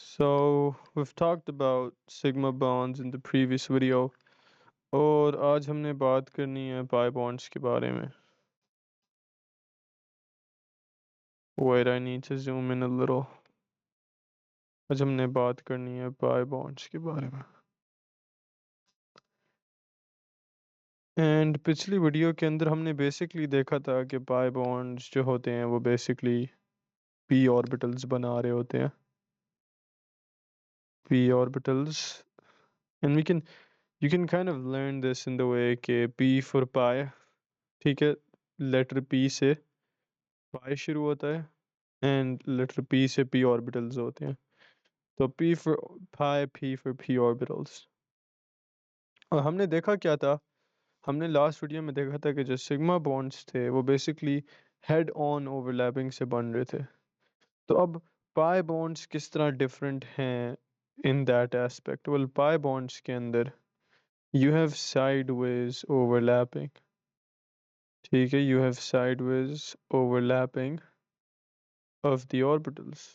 So we've talked about sigma bonds in the previous video और आज हमने बात करनी है pi bonds के बारे में. Wait, I need to zoom in a little. आज हमने बात करनी है pi bonds के बारे में. And पिछली वीडियो के अंदर हमने basically देखा था कि pi bonds जो होते हैं वो basically p orbitals बना रहे होते हैं. P orbitals, and you can kind of learn this in the way कि p for pi, ठीक है, letter p से pi शुरू होता है and letter p से p orbitals होते हैं. तो p for pi, p for p orbitals. और हमने देखा क्या था, हमने लास्ट वीडियो में देखा था कि जो सिग्मा बॉन्ड्स थे वो बेसिकली हेड ऑन ओवरलैपिंग से बन रहे थे. तो अब पाई बॉन्ड्स किस तरह डिफरेंट हैं in that aspect. Well, pi bonds के अंदर यू हैव साइडवेज ओवरलैपिंग. ठीक है, you have sideways overlapping of the orbitals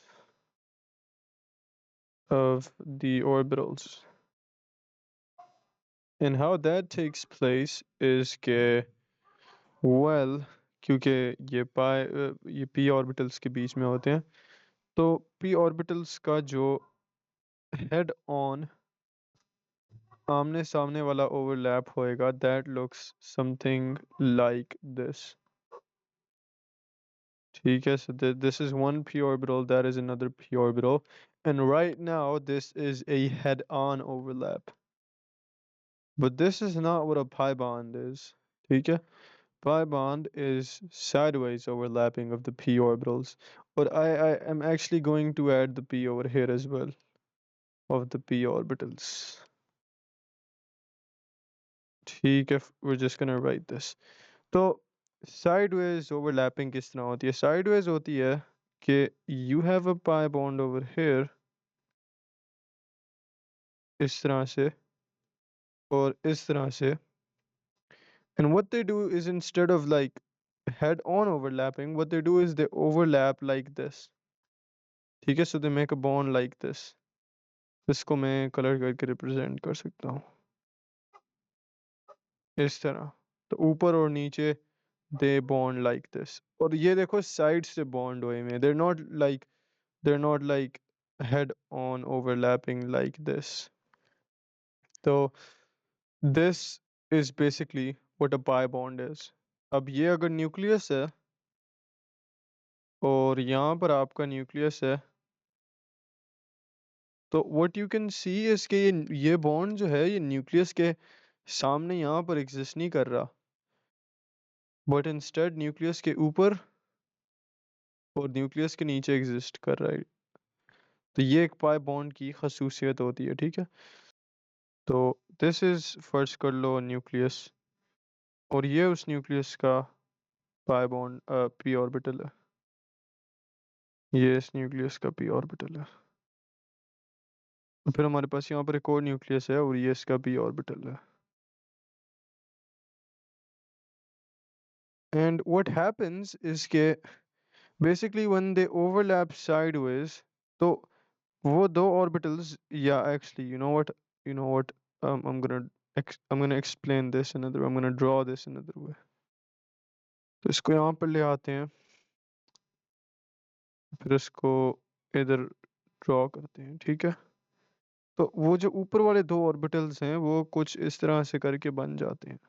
of the orbitals. And how that takes place is के well, क्योंकि ये p orbitals के बीच में होते हैं, तो p orbitals का जो head on आमने सामने वाला overlap होएगा, that looks something like this. ठीक है, so this is one p orbital, that is another p orbital, and right now this is a head on overlap. But this is not what a pi bond is. ठीक है, pi bond is sideways overlapping of the p orbitals. But I am actually going to add the p over here as well of the p orbitals. ठीक है, we're just gonna write this. तो sideways overlapping किस तरह होती है? Sideways होती है कि you have a pi bond over here इस तरह से और इस तरह से, and what they do is instead of like head on overlapping, what they do is they overlap like this. ठीक है, so they make a bond like this. इसको मैं कलर करके रिप्रेजेंट कर सकता हूँ इस तरह. तो ऊपर और नीचे they bond like this. और ये देखो साइड से बॉन्ड हुए में, they're not like head on overlapping like this. तो this is basically what a pi bond is. अब ये अगर न्यूक्लियस है और यहाँ पर आपका न्यूक्लियस है, तो what you can see is कि ये बॉन्ड जो है ये न्यूक्लियस के सामने यहाँ पर एग्जिस्ट नहीं कर रहा, बट इंस्टेड न्यूक्लियस के ऊपर और न्यूक्लियस के नीचे एग्जिस्ट कर रहा है. तो ये एक पाई बॉन्ड की खसूसियत होती है. ठीक है, तो दिस इज फर्स्ट कर लो न्यूक्लियस और ये उस न्यूक्लियस का पाई बॉन्ड पी ऑर्बिटल है. ये इस न्यूक्लियस का पी ऑर्बिटल है. फिर हमारे पास यहाँ पर एक और न्यूक्लियस है और ये इसका पी ऑर्बिटल है. And what happens is के basically when they overlap sideways, तो वो दो orbitals, yeah, actually, you know what, I'm gonna explain this another way. I'm gonna draw this another way. तो इसको यहाँ पर ले आते हैं, फिर इसको इधर ड्रॉ करते हैं. ठीक है, तो वो जो ऊपर वाले दो ऑर्बिटल्स हैं वो कुछ इस तरह से करके बन जाते हैं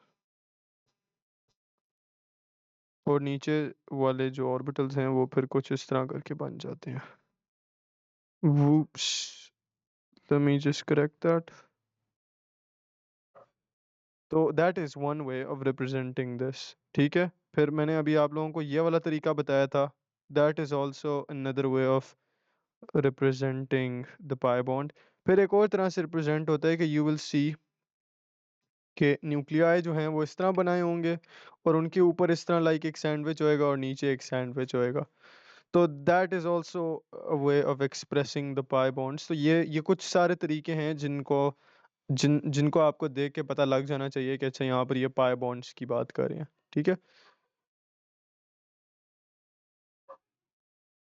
और नीचे वाले जो ऑर्बिटल्स हैं वो फिर कुछ इस तरह करके बन जाते हैं. Whoops, let me just correct that. तो that is one way of representing this. ठीक है, फिर मैंने अभी आप लोगों को ये वाला तरीका बताया था. That is also another way of representing the pi bond. फिर एक और तरह से represent होता है कि you will see कि न्यूक्लियाई जो हैं वो इस तरह बनाए होंगे और उनके ऊपर इस तरह लाइक एक सैंडविच होएगा और नीचे एक सैंडविच होएगा. तो that is also a way of expressing the pi bonds. तो ये कुछ सारे तरीके हैं जिनको आपको देख के पता लग जाना चाहिए कि अच्छा यहाँ पर ये पाई बॉन्ड्स की बात कर रहे हैं. ठीक है,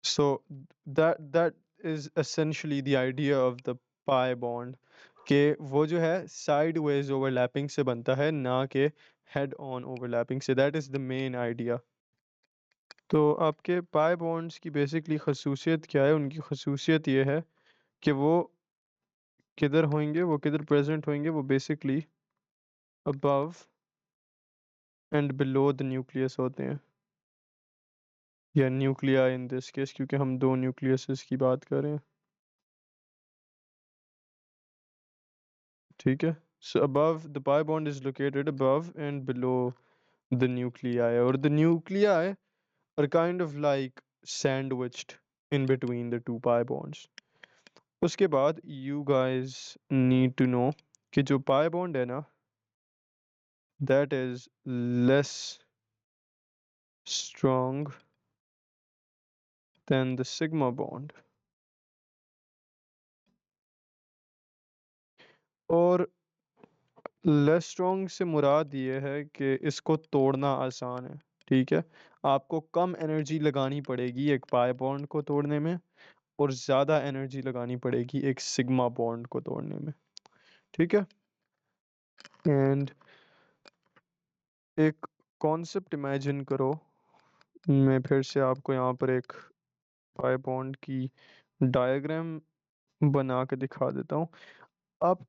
so that is essentially the idea of the pi bond कि वो जो है साइडवेज ओवरलैपिंग से बनता है, ना कि हेड ऑन ओवरलैपिंग से। That is the main idea. तो आपके पाई बॉन्ड्स की बेसिकली खसूसियत क्या है? उनकी खसूसियत ये है कि वो किधर होंगे, वो किधर प्रेजेंट होंगे, वो basically above and below the nucleus होते हैं, या न्यूक्लिया इन दिस केस, क्योंकि हम दो न्यूक्लियसेस की बात कर रहे हैं। ठीक है, so above the pi bond is located above and below the nuclei, और the nuclei are kind of like sandwiched in between the two pi bonds. उसके बाद you guys need to know कि जो पाई बॉन्ड है ना, that is less strong than the sigma bond। और less strong से मुराद ये है कि इसको तोड़ना आसान है। ठीक है, आपको कम एनर्जी लगानी पड़ेगी एक पाई बॉन्ड को तोड़ने में, और ज़्यादा एनर्जी लगानी पड़ेगी एक सिग्मा बॉन्ड को तोड़ने में। ठीक है, एंड एक कॉन्सेप्ट इमेजिन करो। मैं फिर से आपको यहाँ पर एक पाई बॉन्ड की डायग्राम बना के दिखा देता हूँ। आप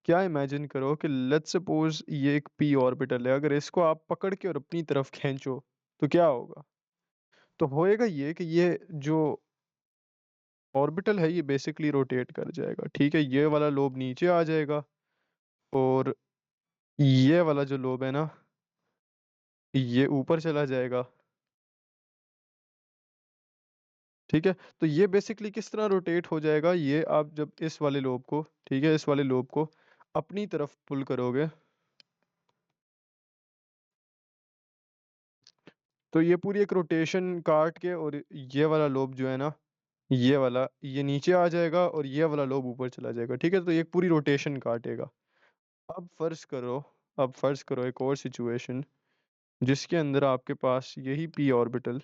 क्या इमेजिन करो कि लेट्स सपोज ये एक पी ऑर्बिटल है, अगर इसको आप पकड़ के और अपनी तरफ खींचो तो क्या होगा? तो होएगा ये कि ये जो ऑर्बिटल है ये बेसिकली रोटेट कर जाएगा। ठीक है, ये वाला लोब नीचे आ जाएगा, और ये वाला जो लोब है ना, ये ऊपर चला जाएगा। ठीक है, तो ये बेसिकली किस तरह रोटेट हो जाएगा, ये आप जब इस वाले लोब को, ठीक है, इस वाले लोब को अपनी तरफ पुल करोगे तो ये पूरी एक रोटेशन काट के, और ये वाला लोब जो है ना, ये वाला ये नीचे आ जाएगा और ये वाला लोब ऊपर चला जाएगा। ठीक है, तो ये पूरी रोटेशन काटेगा। अब फर्ज करो, अब फर्ज करो एक और सिचुएशन जिसके अंदर आपके पास यही पी ऑर्बिटल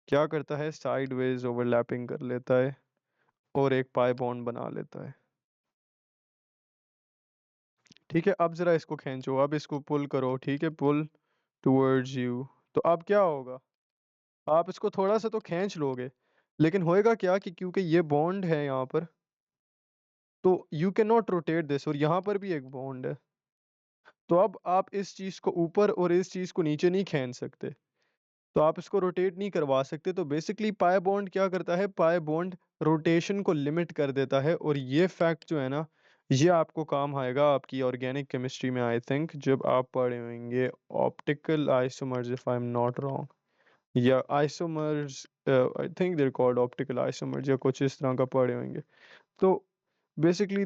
क्या करता है, साइडवेज ओवरलैपिंग कर लेता है और एक पाई बॉन्ड बना लेता है। ठीक है, अब जरा इसको खींचो, अब इसको पुल करो। ठीक है, पुल टुवर्ड्स यू। तो अब क्या होगा, आप इसको थोड़ा सा तो खींच लोगे, लेकिन होएगा क्या कि क्योंकि ये बॉन्ड है यहाँ पर, तो you can not rotate this, और यहाँ पर भी एक बॉन्ड है। तो अब आप इस चीज़ को ऊपर और इस चीज़ को नीचे नहीं खींच सकते, तो आप इसको रोटेट नहीं करवा सकते। तो बेसिकली पाई बॉन्ड क्या करता है, पाई बॉन्ड रोटेशन को लिमिट कर देता है। और ये फैक्ट जो है ना, ये आपको काम आएगा आपकी ऑर्गेनिक केमिस्ट्री में, आई थिंक, जब आप पढ़े होंगे optical isomers, if I am not wrong, या isomers, I think they're called optical isomers, या कुछ इस तरह का पढ़े होंगे। तो basically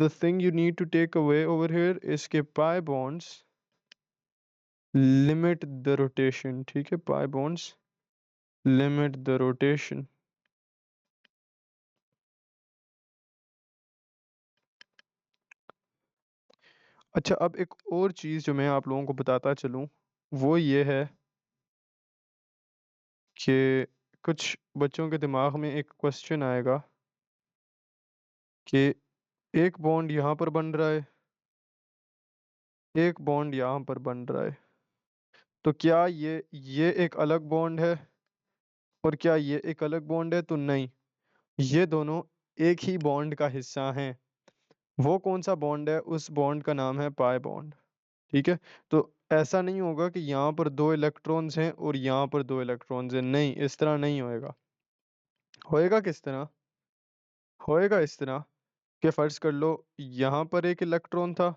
the thing you need to take away over here is कि pi bonds limit the rotation। ठीक है, pi bonds limit the rotation। अच्छा, अब एक और चीज़ जो मैं आप लोगों को बताता चलूँ, वो ये है कि कुछ बच्चों के दिमाग में एक क्वेश्चन आएगा कि एक बॉन्ड यहाँ पर बन रहा है, एक बॉन्ड यहाँ पर बन रहा है, तो क्या ये एक अलग बॉन्ड है, और क्या ये एक अलग बॉन्ड है? तो नहीं, ये दोनों एक ही बॉन्ड का हिस्सा हैं। वो कौन सा बॉन्ड है? उस बॉन्ड का नाम है पाई बॉन्ड। ठीक है, तो ऐसा नहीं होगा कि यहाँ पर दो इलेक्ट्रॉन्स हैं और यहाँ पर दो इलेक्ट्रॉन्स हैं, नहीं, इस तरह नहीं होएगा। होएगा किस तरह? होएगा इस तरह कि फर्ज कर लो यहाँ पर एक इलेक्ट्रॉन था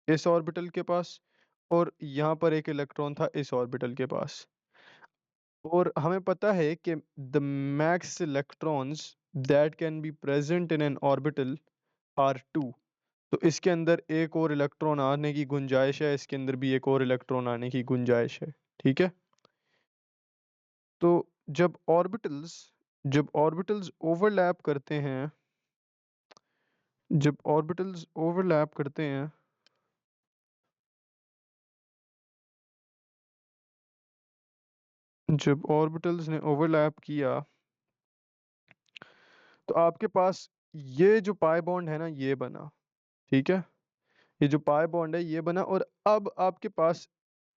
इस ऑर्बिटल के पास, और यहाँ पर एक इलेक्ट्रॉन था इस ऑर्बिटल के पास, और हमें पता है कि the max electrons that can be present in an orbital are two. तो इसके अंदर एक और इलेक्ट्रॉन आने की गुंजाइश है, इसके अंदर भी एक और इलेक्ट्रॉन आने की गुंजाइश है। ठीक है, तो जब ऑर्बिटल्स ओवरलैप करते हैं, जब ऑर्बिटल्स ओवरलैप करते हैं, जब ऑर्बिटल्स ने ओवरलैप किया, तो आपके पास ये जो पाई बॉन्ड है ना ये बना, ठीक है? ये जो पाई बॉन्ड है ये बना, और अब आपके पास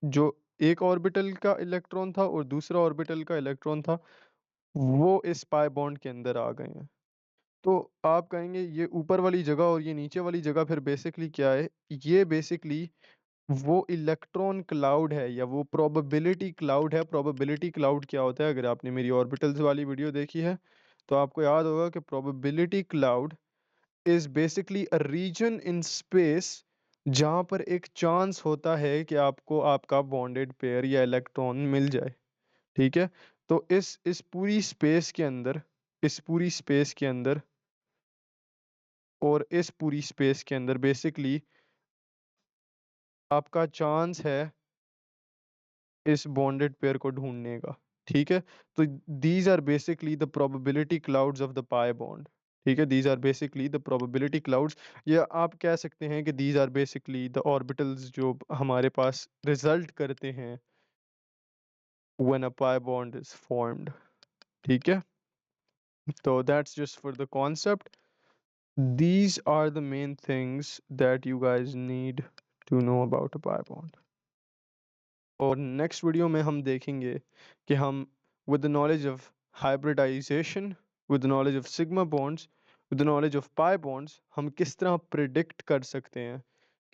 जो एक ऑर्बिटल का इलेक्ट्रॉन था और दूसरा ऑर्बिटल का इलेक्ट्रॉन था, वो इस पाई बॉन्ड के अंदर आ गए हैं। तो आप कहेंगे ये ऊपर वाली जगह और ये नीचे वाली जगह फिर बेसिकली क्या है? ये बेसिकली वो इलेक्ट्रॉन क्लाउड है या वो प्रोबेबिलिटी क्लाउड है। प्रोबेबिलिटी क्लाउड क्या होता है? अगर आपने मेरी ऑर्बिटल्स वाली वीडियो देखी है तो आपको याद होगा कि probability cloud is basically a region in space जहाँ पर एक चांस होता है कि आपको आपका बॉन्डेड पेयर या इलेक्ट्रॉन मिल जाए, ठीक है? तो इस पूरी स्पेस के अंदर, इस पूरी स्पेस के अंदर और इस पूरी स्पेस के अंदर बेसिकली आपका चांस है इस बॉन्डेड पेयर को ढूंढने का, ठीक है? तो these are basically the probability clouds of the pi bond, ठीक है? These are basically the probability clouds, या आप कह सकते हैं कि these are basically the orbitals जो हमारे पास रिजल्ट करते हैं when a pi bond is formed, ठीक है? तो that's just for the concept. These are the main things that you guys need to know about a pi bond. और next video में हम देखेंगे कि हम with the knowledge of hybridization, with the knowledge of sigma bonds, with the knowledge of pi bonds, हम किस तरह predict कर सकते हैं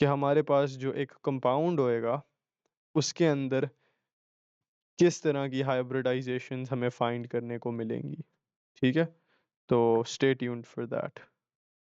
कि हमारे पास जो एक कंपाउंड होएगा उसके अंदर किस तरह की हाइब्रिडाइजेशन हमें फाइंड करने को मिलेंगी, ठीक है? तो स्टे ट्यून्ड फॉर दैट.